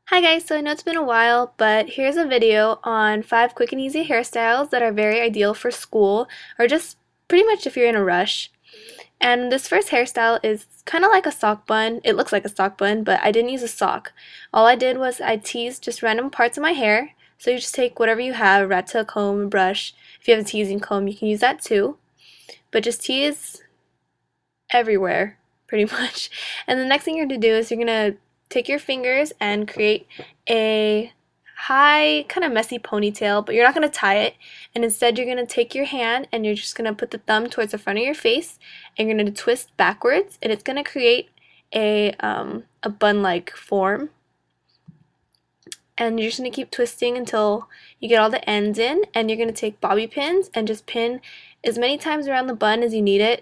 Hi guys, so I know it's been a while, but here's a video on 5 quick and easy hairstyles that are very ideal for school or just pretty much if you're in a rush. And this first hairstyle is kind of like a sock bun. It looks like a sock bun, but I didn't use a sock. All I did was I teased just random parts of my hair. So you just take whatever you have, a rat tail comb, a brush. If you have a teasing comb, you can use that too. But just tease everywhere, pretty much. And the next thing you're going to do is you're going to take your fingers and create a high, kind of messy ponytail, but you're not going to tie it. And instead, you're going to take your hand and you're just going to put the thumb towards the front of your face and you're going to twist backwards, and it's going to create a bun-like form. And you're just going to keep twisting until you get all the ends in, and you're going to take bobby pins and just pin as many times around the bun as you need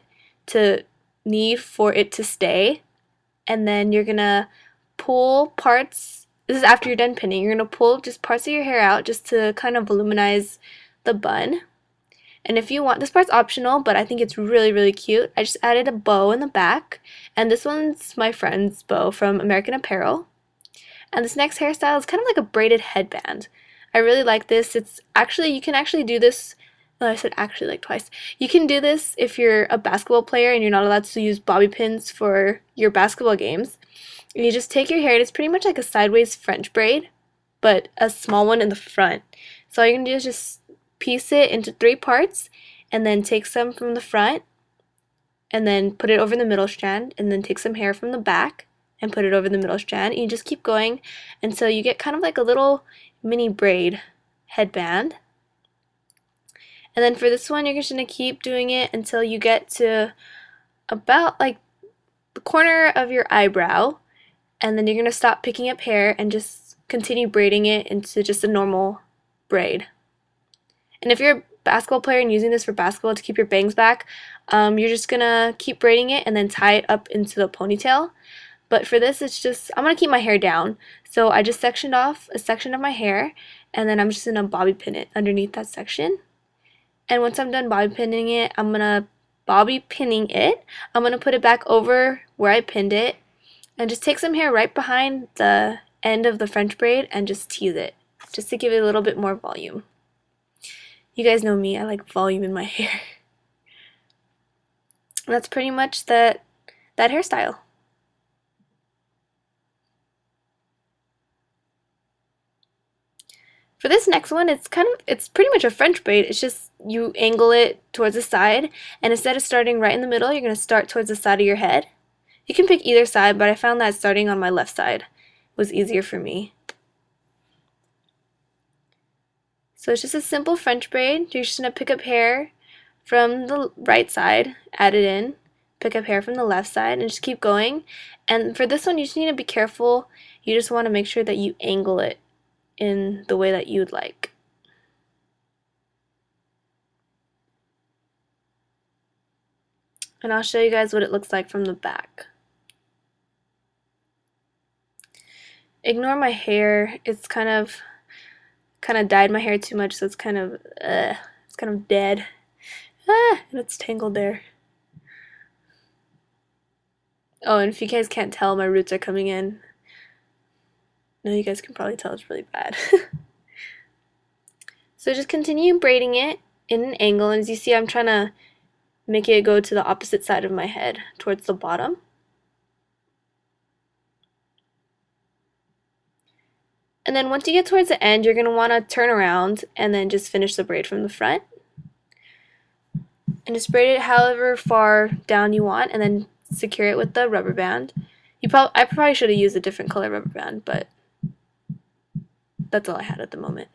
for it to stay. And then you're going to pull parts. This is after you're done pinning. You're going to pull just parts of your hair out just to kind of voluminize the bun. And if you want, this part's optional, but I think it's really, really cute. I just added a bow in the back, and this one's my friend's bow from American Apparel. And this next hairstyle is kind of like a braided headband. I really like this. You can actually do this. Oh, I said actually like twice. You can do this if you're a basketball player and you're not allowed to use bobby pins for your basketball games. And you just take your hair, and it's pretty much like a sideways French braid, but a small one in the front. So all you're going to do is just piece it into 3 parts, and then take some from the front, and then put it over the middle strand, and then take some hair from the back, and put it over the middle strand, and you just keep going until you get kind of like a little mini braid headband. And then for this one, you're just going to keep doing it until you get to about like the corner of your eyebrow, and then you're going to stop picking up hair and just continue braiding it into just a normal braid. And if you're a basketball player and using this for basketball to keep your bangs back, you're just going to keep braiding it and then tie it up into the ponytail. But for this, I'm going to keep my hair down. So I just sectioned off a section of my hair, and then I'm just going to bobby pin it underneath that section. And once I'm done bobby pinning it, I'm going to put it back over where I pinned it, and just take some hair right behind the end of the French braid and just tease it, just to give it a little bit more volume. You guys know me, I like volume in my hair. And that's pretty much that hairstyle. For this next one, it's pretty much a French braid. It's just you angle it towards the side, and instead of starting right in the middle, you're going to start towards the side of your head. You can pick either side, but I found that starting on my left side was easier for me. So it's just a simple French braid. You're just going to pick up hair from the right side, add it in, pick up hair from the left side, and just keep going. And for this one, you just need to be careful. You just want to make sure that you angle it in the way that you'd like. And I'll show you guys what it looks like from the back. Ignore my hair. It's kind of dyed my hair too much, so it's kind of dead. And it's tangled there. Oh, and if you guys can't tell, my roots are coming in. No, you guys can probably tell it's really bad. So just continue braiding it in an angle, and as you see, I'm trying to make it go to the opposite side of my head, towards the bottom. And then once you get towards the end, you're going to want to turn around and then just finish the braid from the front. And just braid it however far down you want, and then secure it with the rubber band. I probably should have used a different color rubber band, but that's all I had at the moment.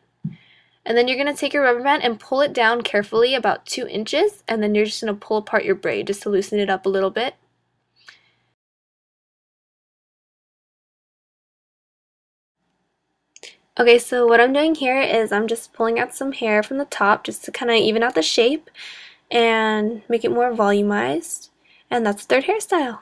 And then you're going to take your rubber band and pull it down carefully about 2 inches, and then you're just going to pull apart your braid just to loosen it up a little bit. Okay, so what I'm doing here is I'm just pulling out some hair from the top just to kind of even out the shape and make it more volumized. And that's the 3rd hairstyle.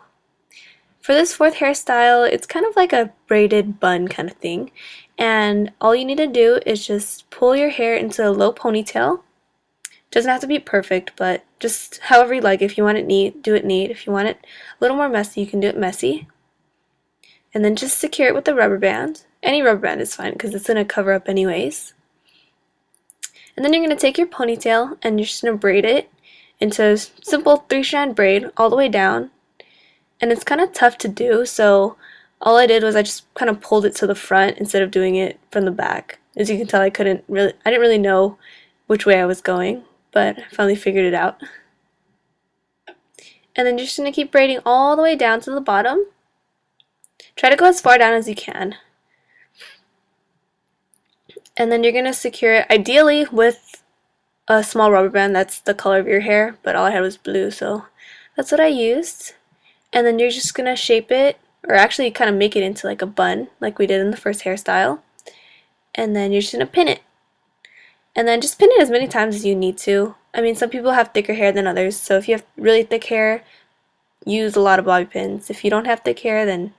For this 4th hairstyle, it's kind of like a braided bun kind of thing. And all you need to do is just pull your hair into a low ponytail. Doesn't have to be perfect, but just however you like. If you want it neat, do it neat. If you want it a little more messy, you can do it messy. And then just secure it with the rubber band. Any rubber band is fine because it's going to cover up anyways. And then you're going to take your ponytail and you're just going to braid it into a simple 3-strand braid all the way down. And it's kind of tough to do, so all I did was I just kind of pulled it to the front instead of doing it from the back. As you can tell, I didn't really know which way I was going, but I finally figured it out. And then you're just going to keep braiding all the way down to the bottom. Try to go as far down as you can. And then you're going to secure it, ideally with a small rubber band that's the color of your hair, but all I had was blue, so that's what I used. And then you're just going to shape it, or actually kind of make it into like a bun, like we did in the first hairstyle. And then you're just going to pin it. And then just pin it as many times as you need to. I mean, some people have thicker hair than others, so if you have really thick hair, use a lot of bobby pins. If you don't have thick hair, then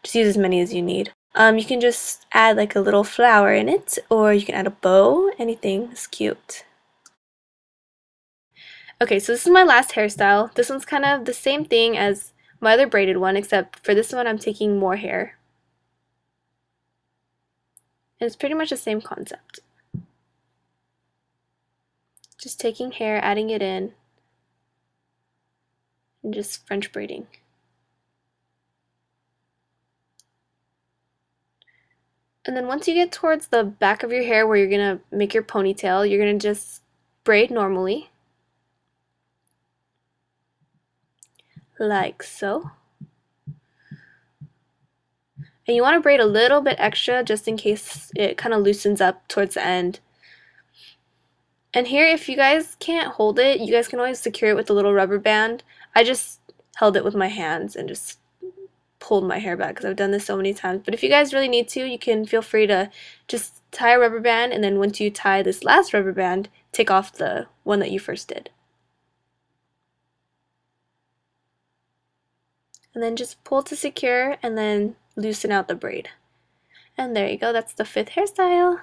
just use as many as you need. You can just add like a little flower in it, or you can add a bow. Anything is cute. Okay, so this is my last hairstyle. This one's kind of the same thing as my other braided one, except for this one I'm taking more hair. And it's pretty much the same concept. Just taking hair, adding it in, and just French braiding. And then once you get towards the back of your hair where you're going to make your ponytail, you're going to just braid normally. Like so. And you want to braid a little bit extra just in case it kind of loosens up towards the end. And here, if you guys can't hold it, you guys can always secure it with a little rubber band. I just held it with my hands and just pulled my hair back because I've done this so many times. But if you guys really need to, you can feel free to just tie a rubber band, and then once you tie this last rubber band, take off the one that you first did. And then just pull to secure and then loosen out the braid. And there you go, that's the 5th hairstyle.